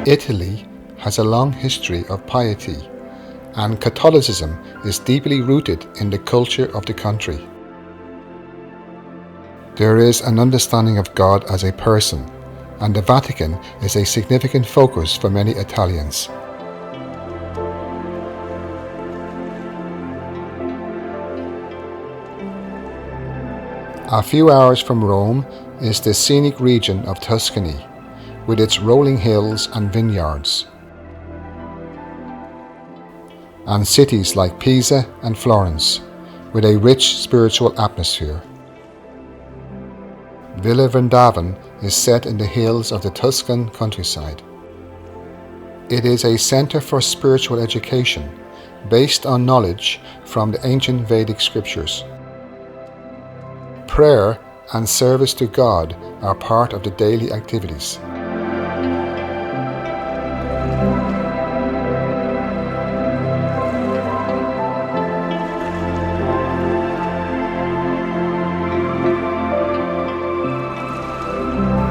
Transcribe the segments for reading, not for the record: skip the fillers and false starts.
Italy has a long history of piety, and Catholicism is deeply rooted in the culture of the country. There is an understanding of God as a person, and the Vatican is a significant focus for many Italians. A few hours from Rome is the scenic region of Tuscany, with its rolling hills and vineyards, and cities like Pisa and Florence, with a rich spiritual atmosphere. Villa Vrindavan is set in the hills of the Tuscan countryside. It is a center for spiritual education, based on knowledge from the ancient Vedic scriptures. Prayer and service to God are part of the daily activities.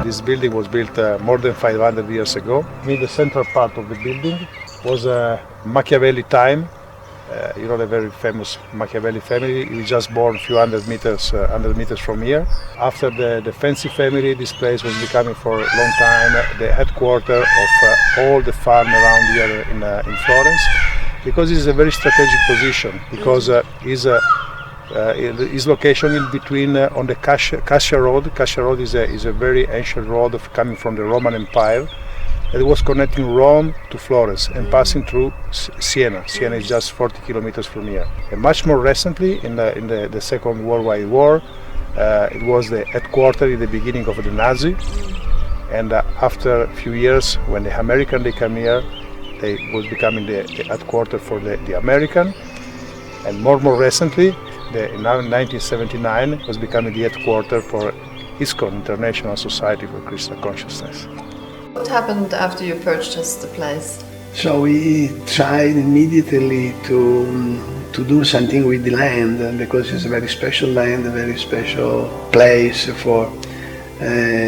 This building was built more than 500 years ago. In the central part of the building was a Machiavelli time. The very famous Machiavelli family. He was just born a few hundred meters from here. After the fancy family, this place was becoming for a long time the headquarters of all the farm around here in Florence, because it is a very strategic position, because his location in between on the Cascia Road. Cascia Road is a very ancient road coming from the Roman Empire. It was connecting Rome to Florence and passing through Siena. Siena is just 40 kilometers from here. And much more recently, in the Second World War, it was the headquarters in the beginning of the Nazi. And after a few years, when the American they came here, they was becoming the headquarters for the American. And more recently, in 1979, was becoming the headquarters for ISKCON, International Society for Krishna Consciousness. What happened after you purchased the place? So we tried immediately to do something with the land, because it's a very special land, a very special place for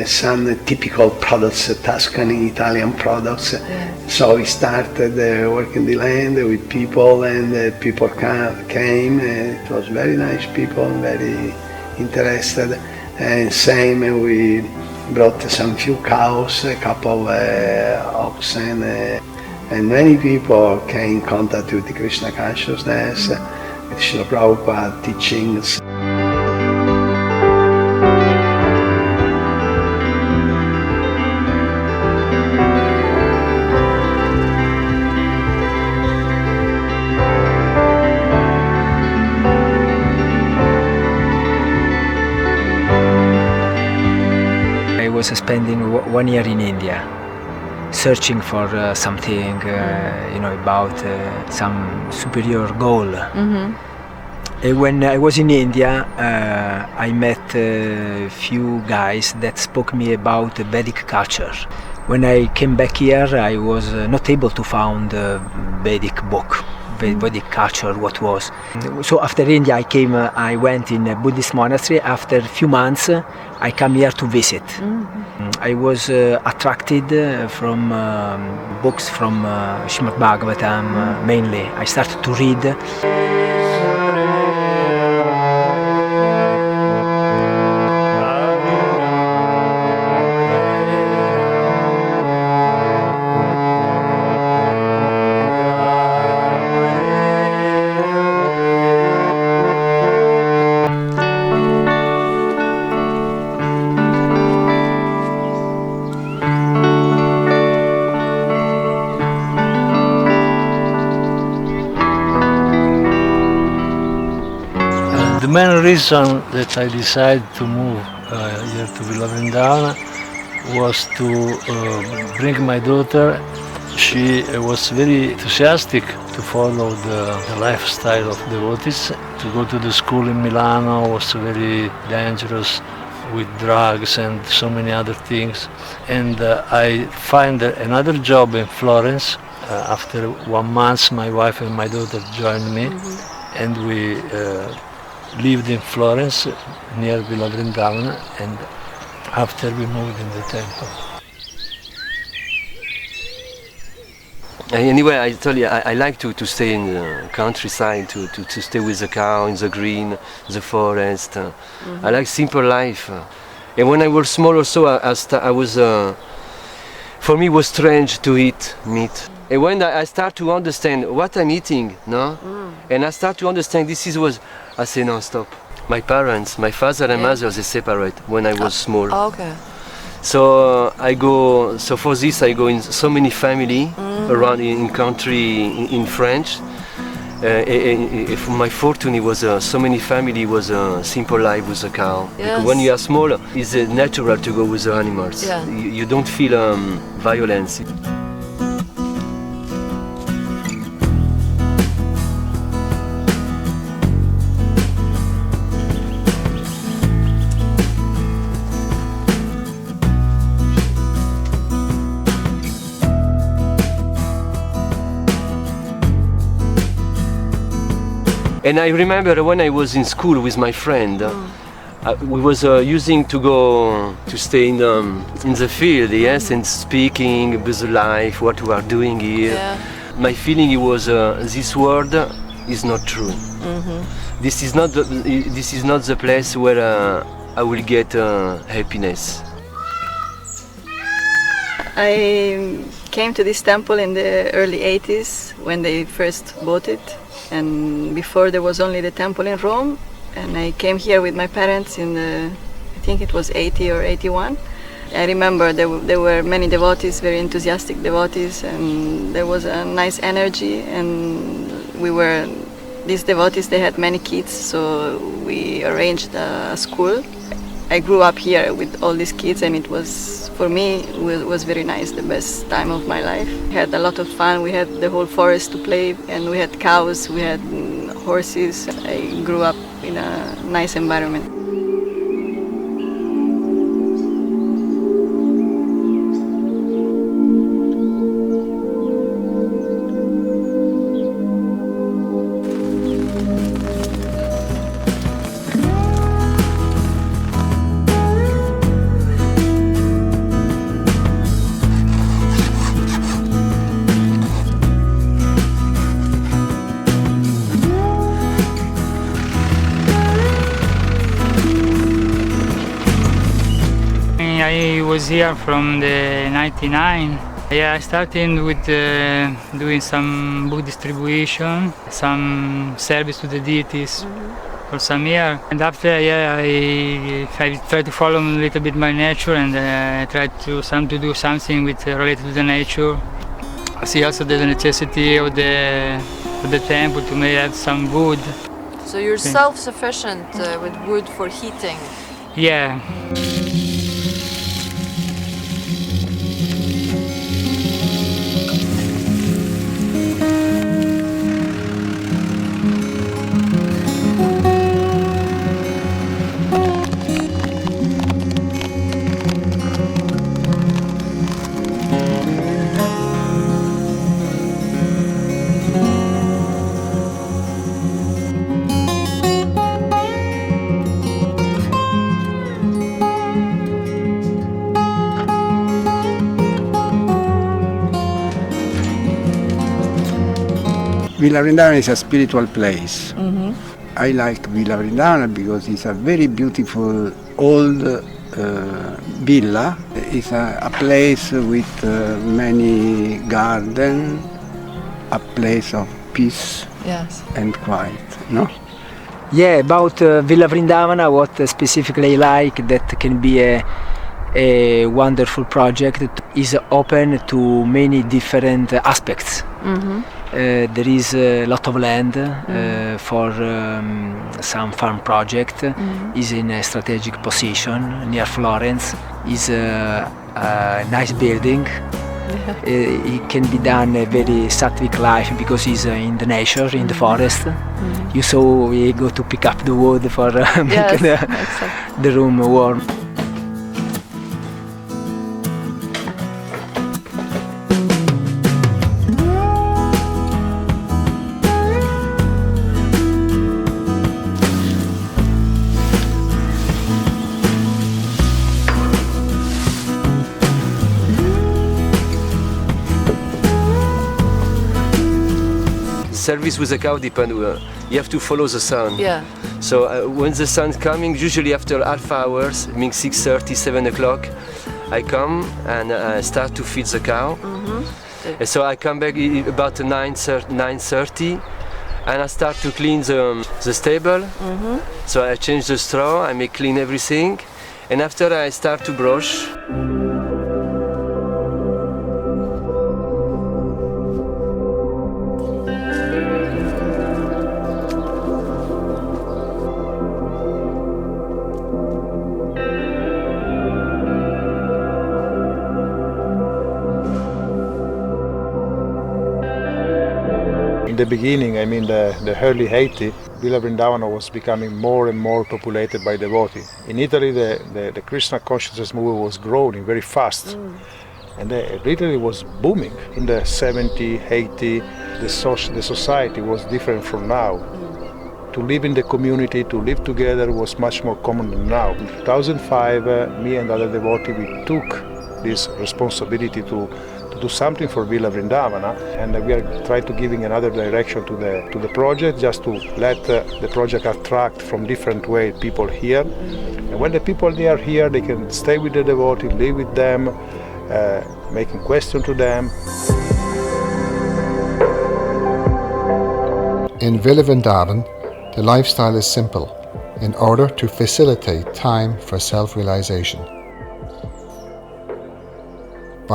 some typical products, Tuscany, Italian products. Yeah. So we started working the land with people, and people came. It was very nice people, very interested. And same, we brought some few cows, a couple oxen, and many people came in contact with the Krishna consciousness, with Srila Prabhupada teachings. I was spending 1 year in India, searching for something, about some superior goal. Mm-hmm. And when I was in India, I met a few guys that spoke me about the Vedic culture. When I came back here, I was not able to find a Vedic book. Vedic culture, what was. So after India I went in a Buddhist monastery. After a few months I came here to visit. Mm-hmm. I was attracted from books from Srimad Bhagavatam mainly. I started to read. The main reason that I decided to move here to Villa Vrindavan was to bring my daughter. She was very enthusiastic to follow the lifestyle of devotees. To go to the school in Milano was very dangerous with drugs and so many other things. And I find another job in Florence. After 1 month, my wife and my daughter joined me, and we lived in Florence near Villa Vrindavan, and after we moved in the temple. Anyway, I tell you, I like to stay in the countryside, to stay with the cow in the green, the forest. I like simple life. And when I was small also, I was, for me it was strange to eat meat. And when I start to understand what I'm eating, no? And I start to understand I say, no, stop. My parents, my father and mother, they separate when I was small. Okay. So for this I go in so many family around in country in French. My fortune was so many family was a simple life with a cow. Yes. Because when you are small, it's natural to go with the animals. Yeah. You don't feel violence. And I remember when I was in school with my friend, we was using to stay in the field, yes, and speaking about the life, what we are doing here. Yeah. My feeling was this world is not true. This is not the place where I will get happiness. I came to this temple in the early 80s when they first bought it. And before there was only the temple in Rome, and I came here with my parents in I think it was 80 or 81. I remember there were many devotees, very enthusiastic devotees, and there was a nice energy, and these devotees, they had many kids, so we arranged a school. I grew up here with all these kids, and it was, for me, it was very nice, the best time of my life. We had a lot of fun, we had the whole forest to play, and we had cows, we had horses. I grew up in a nice environment. I was here from the 99. Yeah, I started with doing some book distribution, some service to the deities for some years. And after, I tried to follow a little bit my nature, and I tried to do something related to the nature. I see also the necessity of the temple to may have some wood. So you're self-sufficient with wood for heating. Yeah. Villa Vrindavan is a spiritual place. I like Villa Vrindavan because it's a very beautiful old villa. It's a place with many gardens, a place of peace and quiet, no? Yeah, about Villa Vrindavan, what specifically I like that can be a wonderful project is open to many different aspects. There is a lot of land for some farm project. Is in a strategic position near Florence. Is a nice building. It can be done a very sattvic life because it's in the nature, in the forest. You saw we go to pick up the wood for make the room warm. service with the cow depends. You have to follow the sun. Yeah. So when the sun's coming, usually after half hours, meaning 6:30, 7 o'clock, I come and I start to feed the cow. And so I come back about 9:30, and I start to clean the stable. So I change the straw, I make clean everything, and after I start to brush. In the beginning, I mean the early 80s, Villa Vrindavan was becoming more and more populated by devotees. In Italy, the Krishna consciousness movement was growing very fast. And Italy was booming. In the 70s, 80s, the society was different from now. To live in the community, to live together was much more common than now. In 2005, me and other devotees, we took this responsibility to do something for Villa Vrindavan, and we are trying to giving another direction to the project, just to let the project attract from different way people here. And when the people they are here, they can stay with the devotee, live with them, making questions to them. In Villa Vrindavan, the lifestyle is simple in order to facilitate time for self-realization.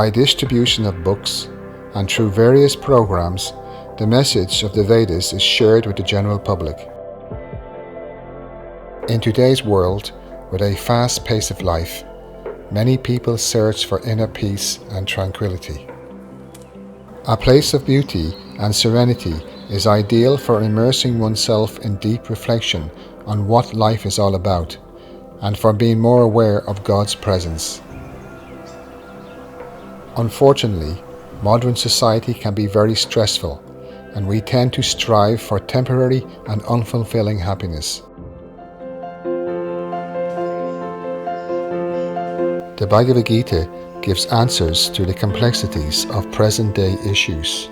By distribution of books and through various programs, the message of the Vedas is shared with the general public. In today's world, with a fast pace of life, many people search for inner peace and tranquility. A place of beauty and serenity is ideal for immersing oneself in deep reflection on what life is all about, and for being more aware of God's presence. Unfortunately, modern society can be very stressful, and we tend to strive for temporary and unfulfilling happiness. The Bhagavad Gita gives answers to the complexities of present-day issues.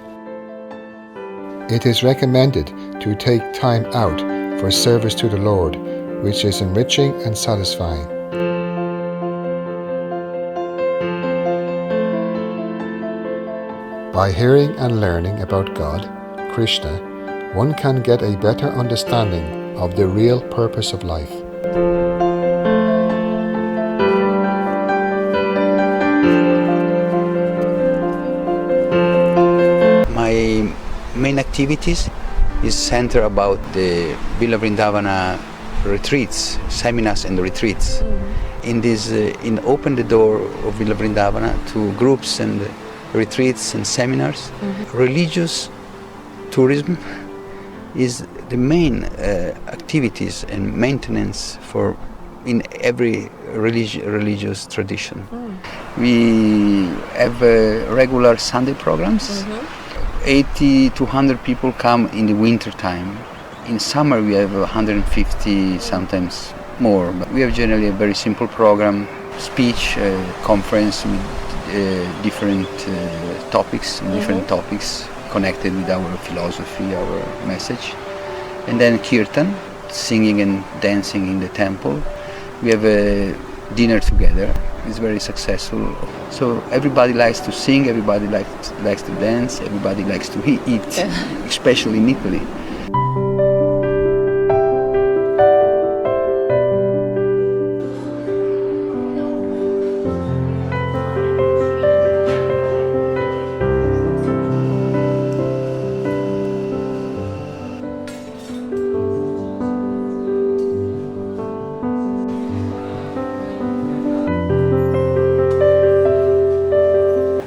It is recommended to take time out for service to the Lord, which is enriching and satisfying. By hearing and learning about God, Krishna, one can get a better understanding of the real purpose of life. My main activities is centered about the Villa Vrindavana retreats, seminars and retreats. In open the door of Villa Vrindavana to groups and retreats and seminars. Religious tourism is the main activities and maintenance for in every religious tradition. We have regular Sunday programs. 80 to 100 people come in the winter time. In summer we have 150, sometimes more. But we have generally a very simple program, speech, conference with different topics, connected with our philosophy, our message. And then kirtan, singing and dancing in the temple. We have a dinner together. It's very successful. So everybody likes to sing, everybody likes to dance, everybody likes to eat, especially in Italy.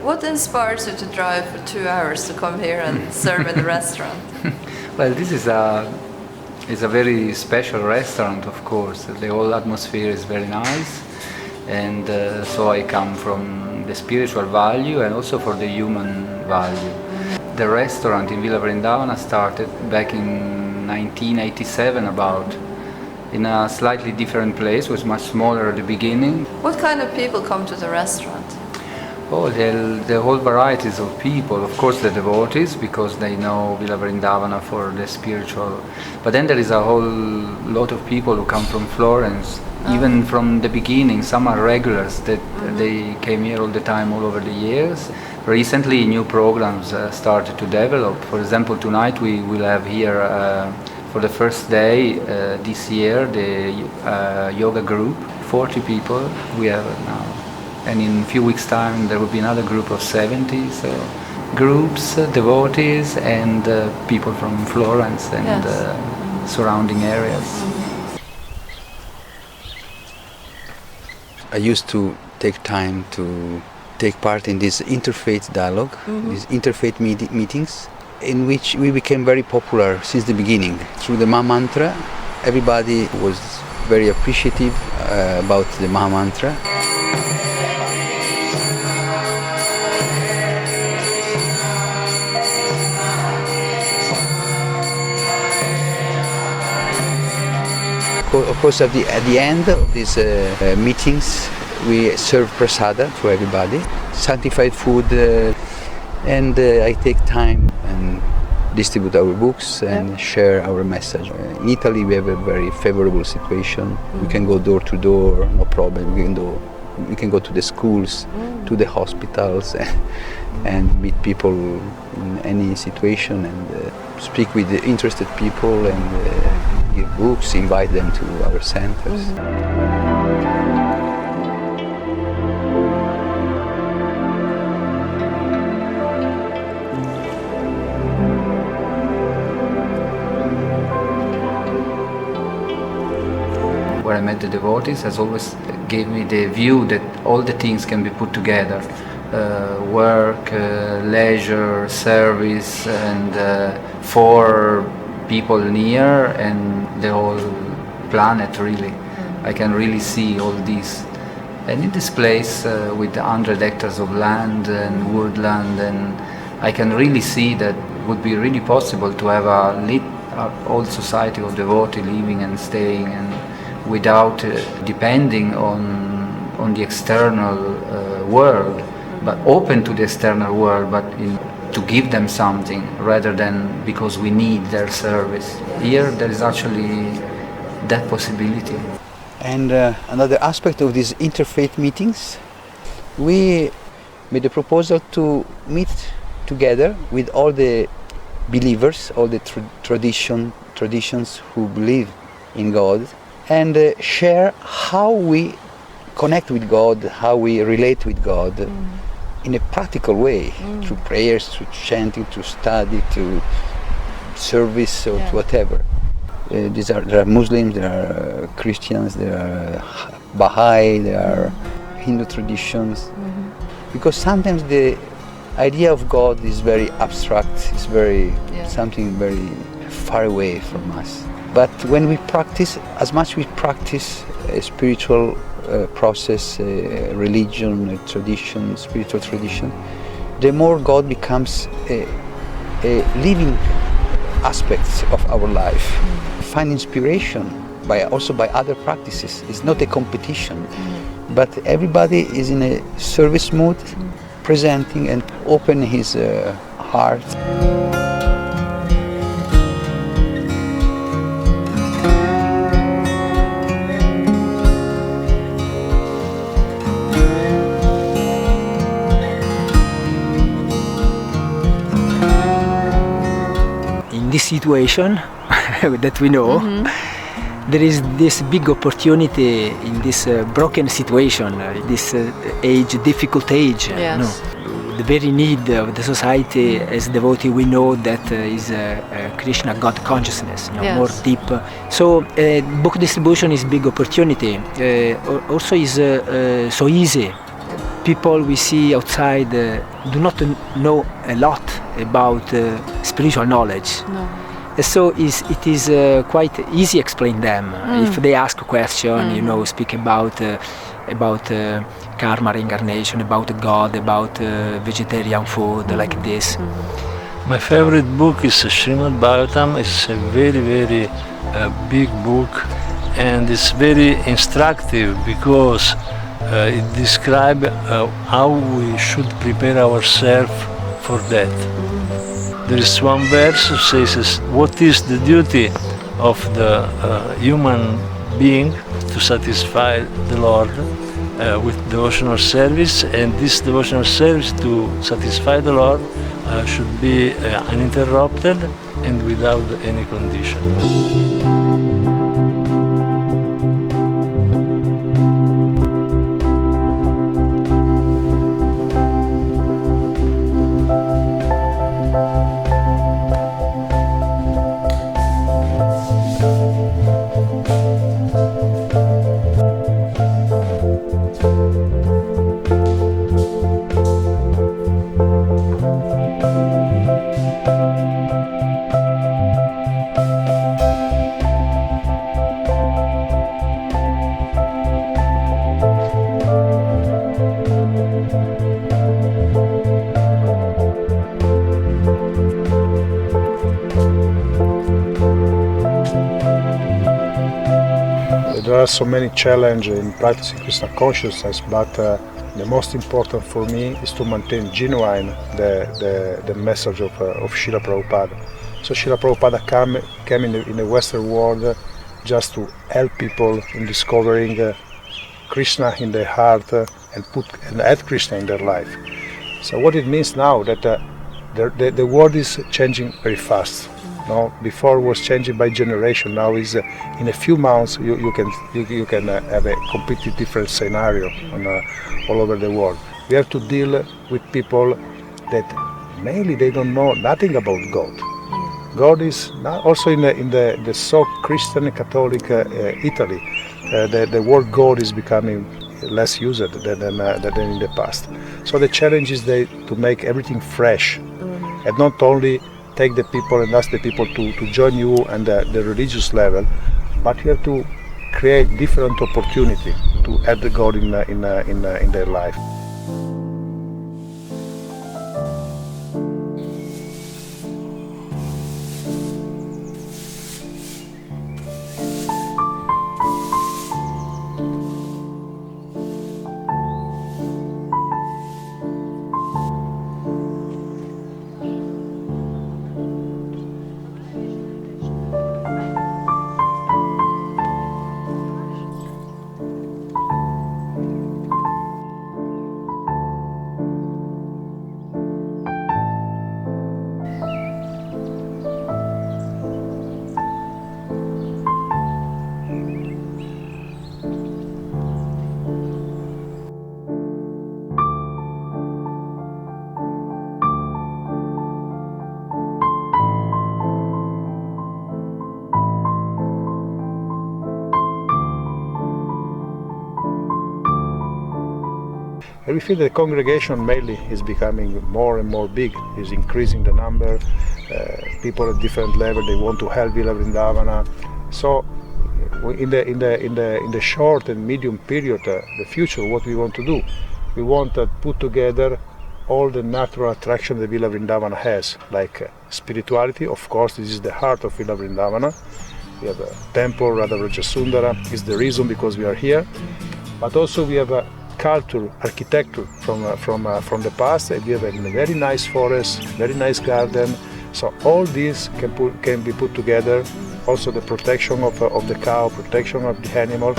What inspires you to drive for 2 hours to come here and serve in the restaurant? Well, this is a very special restaurant, of course. The whole atmosphere is very nice, and so I come from the spiritual value and also for the human value. The restaurant in Villa Vrindavana started back in 1987 about, in a slightly different place. It was much smaller at the beginning. What kind of people come to the restaurant? Oh, the whole varieties of people. Of course, the devotees, because they know Villa Vrindavan for the spiritual. But then there is a whole lot of people who come from Florence, even from the beginning. Some are regulars that they came here all the time, all over the years. Recently, new programs started to develop. For example, tonight we will have here, for the first day this year, the yoga group, 40 people we have now. And in a few weeks' time, there will be another group of 70. So groups, devotees, and people from Florence and surrounding areas. I used to take time to take part in this Interfaith Dialogue, these interfaith meetings, in which we became very popular since the beginning. Through the Maha Mantra, everybody was very appreciative about the Maha Mantra. Of course, at the end of these meetings, we serve prasada to everybody, sanctified food, and I take time and distribute our books and share our message. In Italy, we have a very favorable situation. We can go door to door, no problem. We can go to the schools, to the hospitals, and meet people in any situation and speak with the interested people and give books, invite them to our centers. Where I met the devotees has always gave me the view that all the things can be put together. Work, leisure, service, and for people near and the whole planet really. I can really see all this. And in this place with 100 hectares of land and woodland, and I can really see that it would be really possible to have a old society of devotee living and staying and without depending on the external world, but open to the external world, but to give them something rather than because we need their service. Here there is actually that possibility. And another aspect of these interfaith meetings, we made a proposal to meet together with all the believers, all the traditions who believe in God, and share how we connect with God, how we relate with God in a practical way, through prayers, through chanting, through study, through service, or whatever. There are Muslims, there are Christians, there are Baha'i, there are Hindu traditions. Because sometimes the idea of God is very abstract, it's very something very far away from us. But when we practice, as much we practice a spiritual process, religion, tradition, spiritual tradition, the more God becomes a living aspect of our life. Find inspiration also by other practices. It's not a competition, but everybody is in a service mood, presenting and open his heart. In this situation that we know, there is this big opportunity in this broken situation, this difficult age. The very need of the society as devotee, we know that is Krishna God consciousness, more deep. So book distribution is big opportunity. Also is so easy. People we see outside do not know a lot about spiritual knowledge. So it is quite easy explain them. If they ask a question, speak about karma, reincarnation, about God, about vegetarian food, like this. My favorite book is Srimad Bhagavatam. It's a very, very big book, and it's very instructive because it describes how we should prepare ourselves for death. There is one verse that says, what is the duty of the human being to satisfy the Lord with devotional service, and this devotional service to satisfy the Lord should be uninterrupted and without any condition. There are so many challenges in practicing Krishna consciousness, but the most important for me is to maintain genuine the message of Srila Prabhupada. So Srila Prabhupada came in the Western world just to help people in discovering Krishna in their heart and add Krishna in their life. So what it means now that the world is changing very fast. No, before it was changing by generation. Now is in a few months you can have a completely different scenario all over the world. We have to deal with people that mainly they don't know nothing about God. God is not also in the so Christian Catholic Italy. The word God is becoming less used than in the past. So the challenge is to make everything fresh, and not only take the people and ask the people to join you on the religious level, but you have to create different opportunity to add the God in their life. And we feel the congregation mainly is becoming more and more big, is increasing the number, people at different levels, they want to help Villa Vrindavan. So in the short and medium period, the future, what we want to do, we want to put together all the natural attraction that Villa Vrindavan has, like spirituality. Of course, this is the heart of Villa Vrindavan. We have a temple, Radha Vrajasundara is the reason because we are here, but also we have a culture, architecture from the past, and we have a very nice forest, very nice garden. So all these can be put together. Also the protection of the cow, protection of the animal.